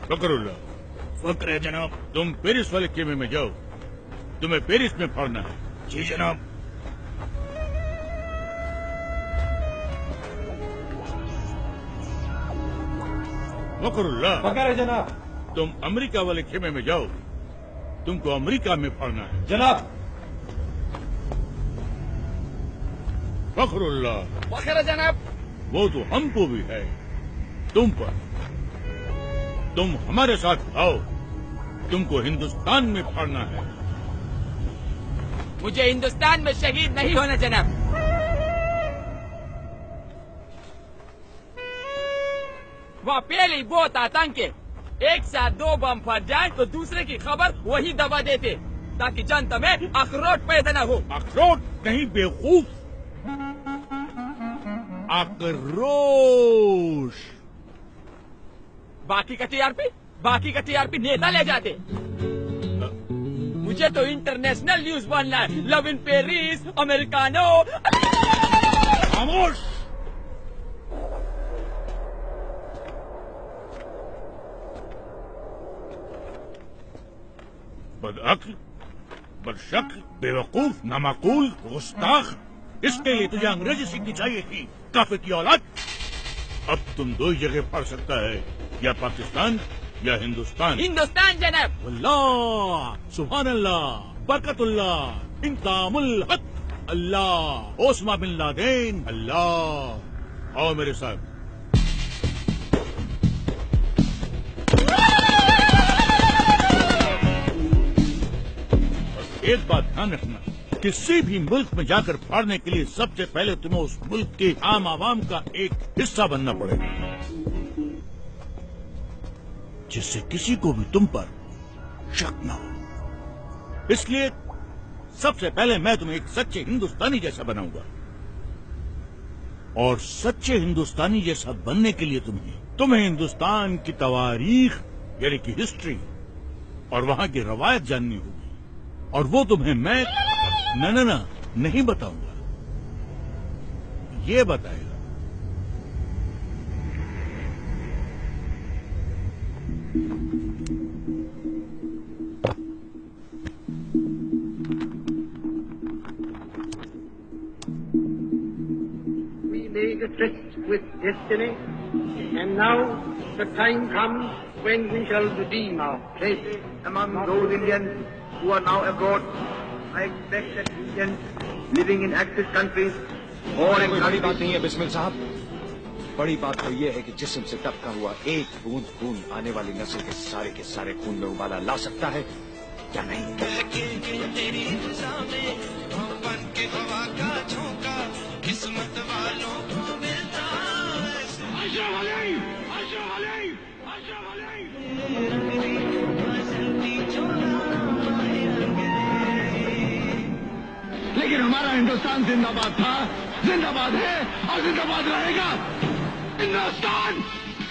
फकरुल्लाह, फक्र है जनाब। तुम पेरिस वाले खेमे में जाओ, तुम्हें पेरिस में पढ़ना है। जी जनाब। फकरुल्लाह, फकर है जनाब। तुम अमेरिका वाले खेमे में जाओ, तुमको अमेरिका में पढ़ना है। जनाब। फखरुल्लाह, फखर है जनाब। वो तो हमको भी है, तुम पर। तुम हमारे साथ आओ, तुमको हिंदुस्तान में पढ़ना है। मुझे हिंदुस्तान में शहीद नहीं होना जनाब। वहाँ पहले बहुत आतंक है, एक साथ 2 बम फट जाए तो दूसरे की खबर वही दबा देते, ताकि जनता में अखरोट पैदा न हो। अखरोट नहीं बेवकूफ, आक्रोश। बाकी का टीआरपी नेता ले जाते। मुझे तो इंटरनेशनल न्यूज बनना है। Love in Paris, americano. खामोश। बदअक्ल, बदशक्ल, बेवकूफ, नामाकूल, गुस्ताख। इसके लिए तुझे अंग्रेजी सीखनी चाहिए थी, काफिर की औलाद। अब तुम 2 ही जगह पढ़ सकता है, या पाकिस्तान या हिंदुस्तान। हिंदुस्तान जनाब। अल्लाह, सुभान अल्लाह, बरकतुल्लाह, इंकामुल हक, अल्लाह, ओस्मा बिन लादेन, अल्लाह। आओ मेरे साथ। एक बात ध्यान रखना, किसी भी मुल्क में जाकर पढ़ने के लिए सबसे पहले तुम्हें उस मुल्क के आम आवाम का एक हिस्सा बनना पड़ेगा, जिससे किसी को भी तुम पर शक न हो। इसलिए सबसे पहले मैं तुम्हें एक सच्चे हिंदुस्तानी जैसा बनाऊंगा, और सच्चे हिंदुस्तानी जैसा बनने के लिए तुम्हें हिंदुस्तान की तवारीख यानी कि हिस्ट्री और वहां की रवायत जाननी होगी, और वो तुम्हें मैं न नहीं बताऊंगा, ये बताएगा। We made a tryst with destiny, and now the time comes when we shall redeem our place. Among those Indians who are now abroad, I expect that Indians living in Axis countries or in कोई बड़ी बात नहीं है बिस्मिल साहब। बड़ी बात तो ये है कि जिस्म से टपका हुआ एक बूंद खून आने वाली नस्ल के सारे खून में उबाला ला सकता है या नहीं। लेकिन हमारा हिंदुस्तान जिंदाबाद था, जिंदाबाद है और जिंदाबाद रहेगा। हिंदुस्तान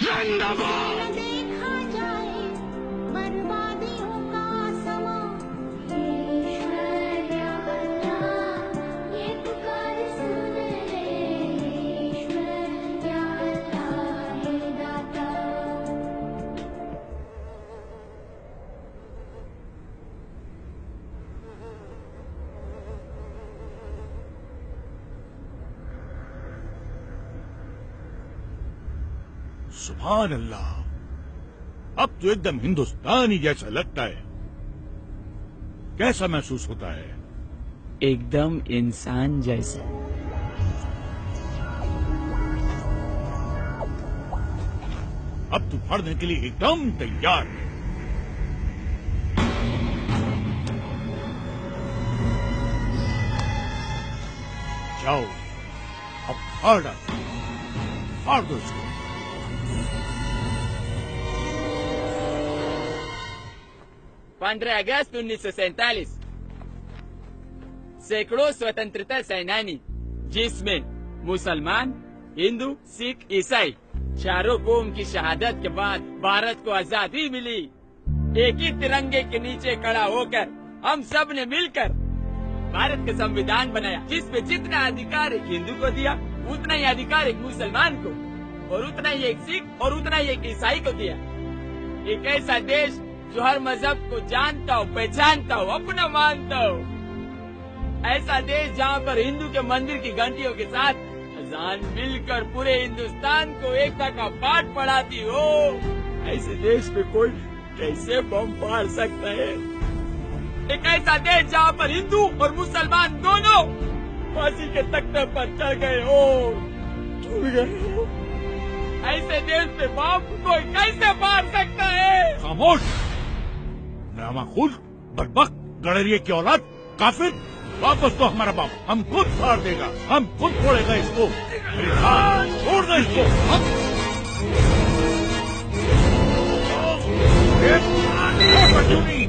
जिंदाबाद। देखा जाए बर्बादियों का समा, ईश्वर क्या ये पुकार सुन ले, ईश्वर क्या ये दाता। सुभान अल्लाह, अब तो एकदम हिंदुस्तानी जैसा लगता है। कैसा महसूस होता है? एकदम इंसान जैसा। अब तू पढ़ने के लिए एकदम तैयार है। जाओ, अब फाड़ डालो, फाड़ दो इसको। अगस्त 1947 सैकड़ों स्वतंत्रता सेनानी, जिसमें मुसलमान, हिंदू, सिख, ईसाई चारों कौम की शहादत के बाद भारत को आजादी मिली। एक ही तिरंगे के नीचे खड़ा होकर हम सब ने मिलकर भारत का संविधान बनाया, जिसमें जितना अधिकार एक हिंदू को दिया, उतना ही अधिकार एक मुसलमान को, और उतना ही एक सिख और उतना ही एक ईसाई को दिया। एक ऐसा देश जो हर मजहब को जानता हो, पहचानता हो, अपना मानता हो। ऐसा देश जहाँ पर हिंदू के मंदिर की घंटियों के साथ अजान मिलकर पूरे हिंदुस्तान को एकता का पाठ पढ़ाती हो। ऐसे देश पे कोई कैसे बम फाड़ सकता है? एक ऐसा देश जहाँ पर हिंदू और मुसलमान दोनों फांसी के तख्ते पर चढ़ गए हो, छूट गए हो। ऐसे देश पे बम कोई कैसे फाड़ सकता है? खामोश, नामाकुल, बदबक, गड़रिये की औलाद, काफिर, वापस तो हमारा बाप हम खुद फाड़ देगा, हम खुद फोड़ेगा इसको। अरे हाँ, छोड़ दे इसको। छोड़ दे।